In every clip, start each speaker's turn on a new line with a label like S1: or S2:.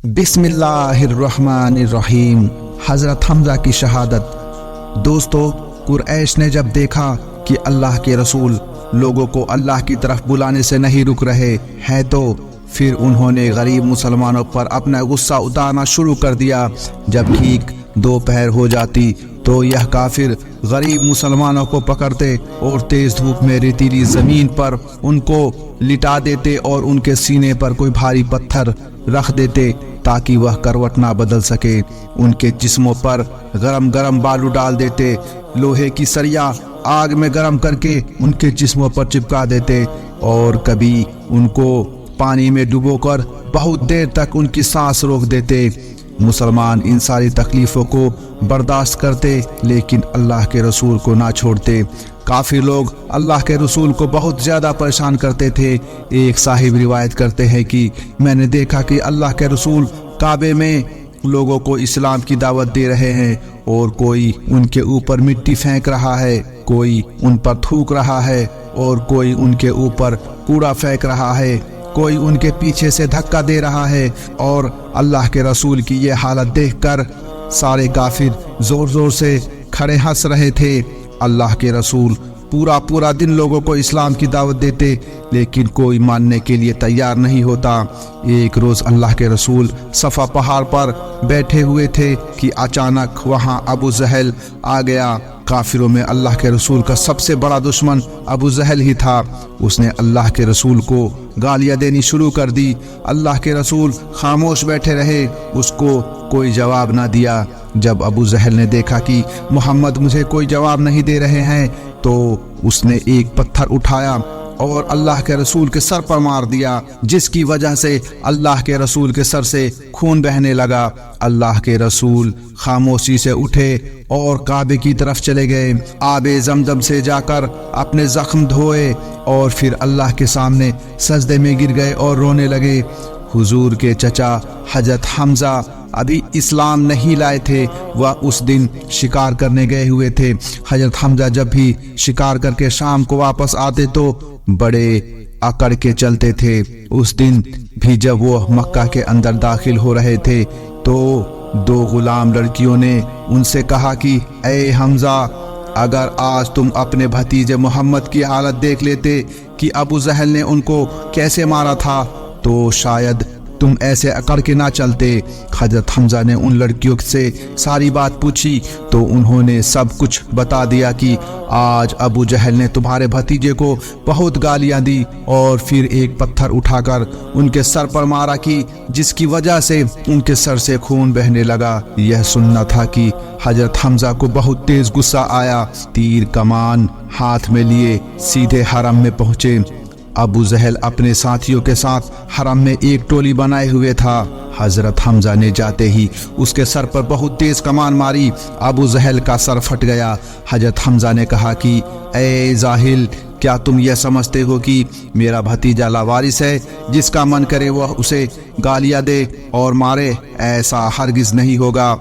S1: بسم اللہ الرحمن الرحیم۔ حضرت حمزہ کی شہادت۔ دوستو، قریش نے جب دیکھا کہ اللہ کے رسول لوگوں کو اللہ کی طرف بلانے سے نہیں رک رہے ہیں تو پھر انہوں نے غریب مسلمانوں پر اپنا غصہ اتارنا شروع کر دیا۔ جب ٹھیک دوپہر ہو جاتی تو یہ کافر غریب مسلمانوں کو پکڑتے اور تیز دھوپ میں ریتیلی زمین پر ان کو لٹا دیتے اور ان کے سینے پر کوئی بھاری پتھر رکھ دیتے تاکہ وہ کروٹ نہ بدل سکے۔ ان کے جسموں پر گرم گرم بالو ڈال دیتے، لوہے کی سریا آگ میں گرم کر کے ان کے جسموں پر چپکا دیتے، اور کبھی ان کو پانی میں ڈبو کر بہت دیر تک ان کی سانس روک دیتے۔ مسلمان ان ساری تکلیفوں کو برداشت کرتے لیکن اللہ کے رسول کو نہ چھوڑتے۔ کافی لوگ اللہ کے رسول کو بہت زیادہ پریشان کرتے تھے۔ ایک صاحب روایت کرتے ہیں کہ میں نے دیکھا کہ اللہ کے رسول کعبے میں لوگوں کو اسلام کی دعوت دے رہے ہیں، اور کوئی ان کے اوپر مٹی پھینک رہا ہے، کوئی ان پر تھوک رہا ہے، اور کوئی ان کے اوپر کوڑا پھینک رہا ہے، کوئی ان کے پیچھے سے دھکا دے رہا ہے۔ اور اللہ کے رسول کی یہ حالت دیکھ کر سارے کافر زور زور سے کھڑے ہنس رہے تھے۔ اللہ کے رسول پورا دن لوگوں کو اسلام کی دعوت دیتے لیکن کوئی ماننے کے لیے تیار نہیں ہوتا۔ ایک روز اللہ کے رسول صفا پہاڑ پر بیٹھے ہوئے تھے کہ اچانک وہاں ابو جہل آ گیا۔ کافروں میں اللہ کے رسول کا سب سے بڑا دشمن ابو جہل ہی تھا۔ اس نے اللہ کے رسول کو گالیاں دینی شروع کر دی۔ اللہ کے رسول خاموش بیٹھے رہے، اس کو کوئی جواب نہ دیا۔ جب ابو جہل نے دیکھا کہ محمد مجھے کوئی جواب نہیں دے رہے ہیں تو اس نے ایک پتھر اٹھایا اور اللہ کے رسول کے سر پر مار دیا، جس کی وجہ سے اللہ کے رسول کے سر سے خون بہنے لگا۔ اللہ کے رسول خاموشی سے اٹھے اور کعبے کی طرف چلے گئے، آب زمزم سے جا کر اپنے زخم دھوئے اور پھر اللہ کے سامنے سجدے میں گر گئے اور رونے لگے۔ حضور کے چچا حضرت حمزہ ابھی اسلام نہیں لائے تھے، وہ اس دن شکار کرنے گئے ہوئے تھے۔ حضرت حمزہ جب بھی شکار کر کے شام کو واپس آتے تو بڑے اکڑ کے چلتے تھے۔ اس دن بھی جب وہ مکہ کے اندر داخل ہو رہے تھے تو دو غلام لڑکیوں نے ان سے کہا کہ اے حمزہ، اگر آج تم اپنے بھتیجے محمد کی حالت دیکھ لیتے کہ ابو جہل نے ان کو کیسے مارا تھا تو شاید تم ایسے اکڑ کے نہ چلتے۔ حضرت حمزہ نے ان لڑکیوں سے ساری بات پوچھی تو انہوں نے سب کچھ بتا دیا کہ آج ابو جہل نے تمہارے بھتیجے کو بہت گالیاں دی اور پھر ایک پتھر اٹھا کر ان کے سر پر مارا کہ جس کی وجہ سے ان کے سر سے خون بہنے لگا۔ یہ سننا تھا کہ حضرت حمزہ کو بہت تیز غصہ آیا، تیر کمان ہاتھ میں لیے سیدھے حرم میں پہنچے۔ ابو جہل اپنے ساتھیوں کے ساتھ حرم میں ایک ٹولی بنائے ہوئے تھا۔ حضرت حمزہ نے جاتے ہی اس کے سر پر بہت تیز کمان ماری، ابو جہل کا سر پھٹ گیا۔ حضرت حمزہ نے کہا کہ اے جاہل، کیا تم یہ سمجھتے ہو کہ میرا بھتیجا لاوارث ہے؟ جس کا من کرے وہ اسے گالیاں دے اور مارے، ایسا ہرگز نہیں ہوگا۔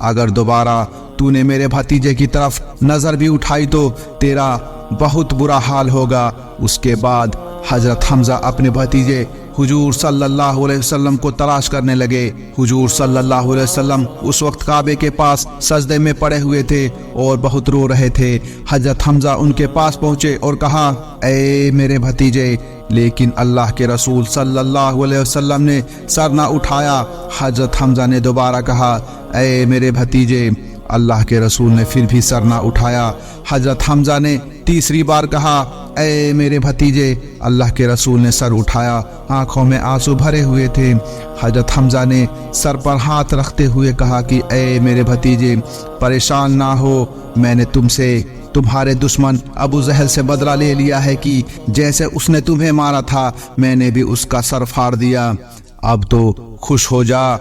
S1: اگر دوبارہ تو نے میرے بھتیجے کی طرف نظر بھی اٹھائی تو تیرا بہت برا حال ہوگا۔ اس کے بعد حضرت حمزہ اپنے بھتیجے حضور صلی اللہ علیہ وسلم کو تلاش کرنے لگے۔ حضور صلی اللہ علیہ وسلم اس وقت کعبے کے پاس سجدے میں پڑے ہوئے تھے اور بہت رو رہے تھے۔ حضرت حمزہ ان کے پاس پہنچے اور کہا اے میرے بھتیجے، لیکن اللہ کے رسول صلی اللہ علیہ وسلم نے سر نہ اٹھایا۔ حضرت حمزہ نے دوبارہ کہا اے میرے بھتیجے، اللہ کے رسول نے پھر بھی سر نہ اٹھایا۔ حضرت حمزہ نے تیسری بار کہا اے میرے بھتیجے، اللہ کے رسول نے سر اٹھایا، آنکھوں میں آنسو بھرے ہوئے تھے۔ حضرت حمزہ نے سر پر ہاتھ رکھتے ہوئے کہا کہ اے میرے بھتیجے، پریشان نہ ہو، میں نے تم سے تمہارے دشمن ابو جہل سے بدلہ لے لیا ہے کہ جیسے اس نے تمہیں مارا تھا میں نے بھی اس کا سر پھاڑ دیا، اب تو خوش ہو جا۔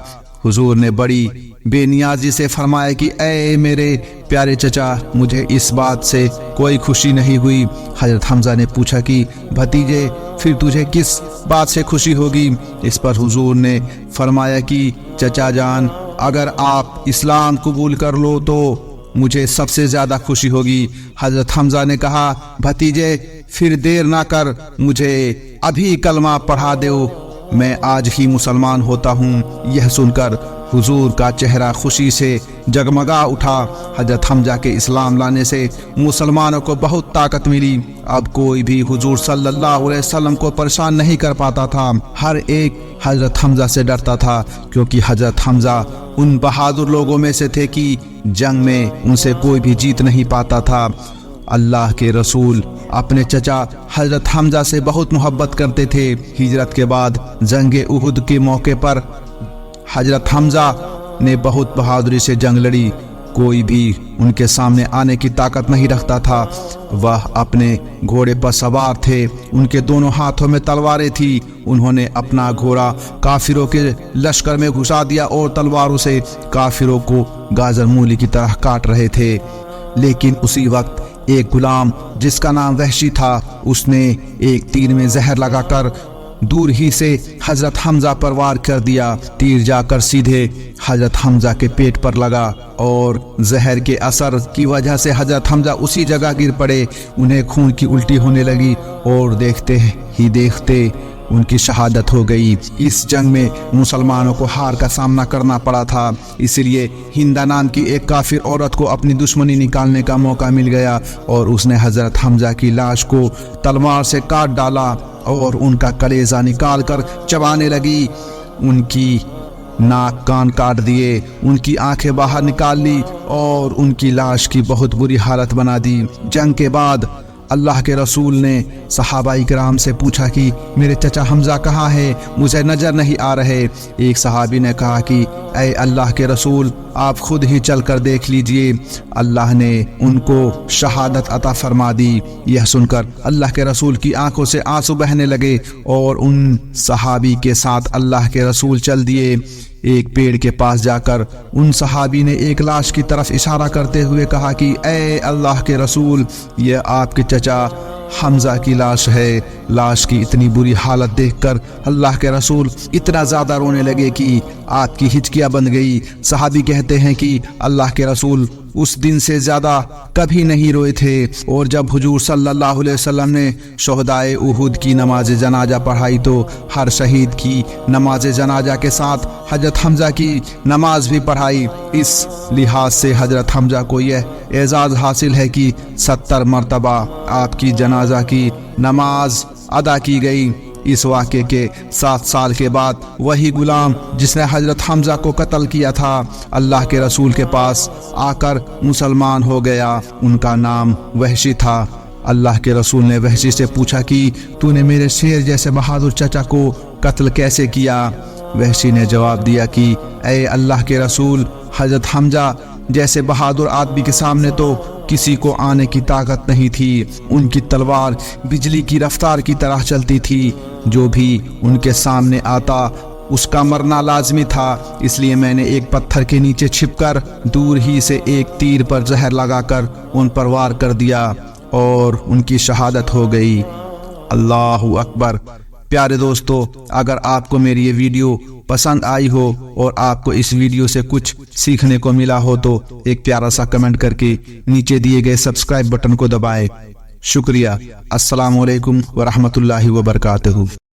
S1: حضور نے بڑی بے نیازی سے فرمایا کہ اے میرے پیارے چچا، مجھے اس بات سے کوئی خوشی نہیں ہوئی۔ حضرت حمزہ نے پوچھا کہ بھتیجے، پھر تجھے کس بات سے خوشی ہوگی؟ اس پر حضور نے فرمایا کہ چچا جان، اگر آپ اسلام قبول کر لو تو مجھے سب سے زیادہ خوشی ہوگی۔ حضرت حمزہ نے کہا بھتیجے، پھر دیر نہ کر، مجھے ابھی کلمہ پڑھا دو۔ میں آج ہی مسلمان ہوتا ہوں۔ یہ سن کر حضور کا چہرہ خوشی سے جگمگا اٹھا۔ حضرت حمزہ کے اسلام لانے سے مسلمانوں کو بہت طاقت ملی۔ اب کوئی بھی حضور صلی اللہ علیہ وسلم کو پریشان نہیں کر پاتا تھا۔ ہر ایک حضرت حمزہ سے ڈرتا تھا، کیونکہ حضرت حمزہ ان بہادر لوگوں میں سے تھے کہ جنگ میں ان سے کوئی بھی جیت نہیں پاتا تھا۔ اللہ کے رسول اپنے چچا حضرت حمزہ سے بہت محبت کرتے تھے۔ ہجرت کے بعد جنگ احد کے موقع پر حضرت حمزہ نے بہت بہادری سے جنگ لڑی۔ کوئی بھی ان کے سامنے آنے کی طاقت نہیں رکھتا تھا۔ وہ اپنے گھوڑے پر سوار تھے، ان کے دونوں ہاتھوں میں تلواریں تھیں۔ انہوں نے اپنا گھوڑا کافروں کے لشکر میں گھسا دیا اور تلواروں سے کافروں کو گاجر مولی کی طرح کاٹ رہے تھے۔ لیکن اسی وقت ایک غلام جس کا نام وحشی تھا، اس نے ایک تیر میں زہر لگا کر دور ہی سے حضرت حمزہ پر وار کر دیا۔ تیر جا کر سیدھے حضرت حمزہ کے پیٹ پر لگا اور زہر کے اثر کی وجہ سے حضرت حمزہ اسی جگہ گر پڑے۔ انہیں خون کی الٹی ہونے لگی اور دیکھتے ہی دیکھتے ان کی شہادت ہو گئی۔ اس جنگ میں مسلمانوں کو ہار کا سامنا کرنا پڑا تھا، اس لیے ہندہ نام کی ایک کافر عورت کو اپنی دشمنی نکالنے کا موقع مل گیا اور اس نے حضرت حمزہ کی لاش کو تلوار سے کاٹ ڈالا اور ان کا کلیجہ نکال کر چبانے لگی۔ ان کی ناک کان کاٹ دیے، ان کی آنکھیں باہر نکال لی اور ان کی لاش کی بہت بری حالت بنا دی۔ جنگ کے بعد اللہ کے رسول نے صحابہ کرام سے پوچھا کہ میرے چچا حمزہ کہاں ہے؟ مجھے نظر نہیں آ رہے۔ ایک صحابی نے کہا کہ اے اللہ کے رسول، آپ خود ہی چل کر دیکھ لیجئے۔ اللہ نے ان کو شہادت عطا فرما دی۔ یہ سن کر اللہ کے رسول کی آنکھوں سے آنسو بہنے لگے اور ان صحابی کے ساتھ اللہ کے رسول چل دیے۔ ایک پیڑ کے پاس جا کر ان صحابی نے ایک لاش کی طرف اشارہ کرتے ہوئے کہا کہ اے اللہ کے رسول، یہ آپ کے چچا حمزہ کی لاش ہے۔ لاش کی اتنی بری حالت دیکھ کر اللہ کے رسول اتنا زیادہ رونے لگے کہ آپ کی ہچکیاں بن گئی۔ صحابی کہتے ہیں کہ اللہ کے رسول اس دن سے زیادہ کبھی نہیں روئے تھے، اور جب حضور صلی اللہ علیہ وسلم نے شہدائے احد کی نماز جنازہ پڑھائی تو ہر شہید کی نماز جنازہ کے ساتھ حضرت حمزہ کی نماز بھی پڑھائی۔ اس لحاظ سے حضرت حمزہ کو یہ اعزاز حاصل ہے کہ 70 مرتبہ آپ کی جنازہ کی نماز ادا کی گئی۔ اس واقعے کے 7 سال کے بعد وہی غلام جس نے حضرت حمزہ کو قتل کیا تھا اللہ کے رسول کے پاس آ کر مسلمان ہو گیا۔ ان کا نام وحشی تھا۔ اللہ کے رسول نے وحشی سے پوچھا کہ تو نے میرے شیر جیسے بہادر چچا کو قتل کیسے کیا؟ وحشی نے جواب دیا کہ اے اللہ کے رسول، حضرت حمزہ جیسے بہادر آدمی کے سامنے تو کسی کو آنے کی طاقت نہیں تھی۔ ان کی تلوار بجلی کی رفتار کی طرح چلتی تھی، جو بھی ان کے سامنے آتا اس کا مرنا لازمی تھا۔ اس لیے میں نے ایک پتھر کے نیچے چھپ کر دور ہی سے ایک تیر پر زہر لگا کر ان پر وار کر دیا اور ان کی شہادت ہو گئی۔ اللہ اکبر۔ پیارے دوستو، اگر آپ کو میری یہ ویڈیو پسند آئی ہو اور آپ کو اس ویڈیو سے کچھ سیکھنے کو ملا ہو تو ایک پیارا سا کمنٹ کر کے نیچے دیے گئے سبسکرائب بٹن کو دبائیں۔ شکریہ۔ السلام علیکم ورحمۃ اللہ وبرکاتہ۔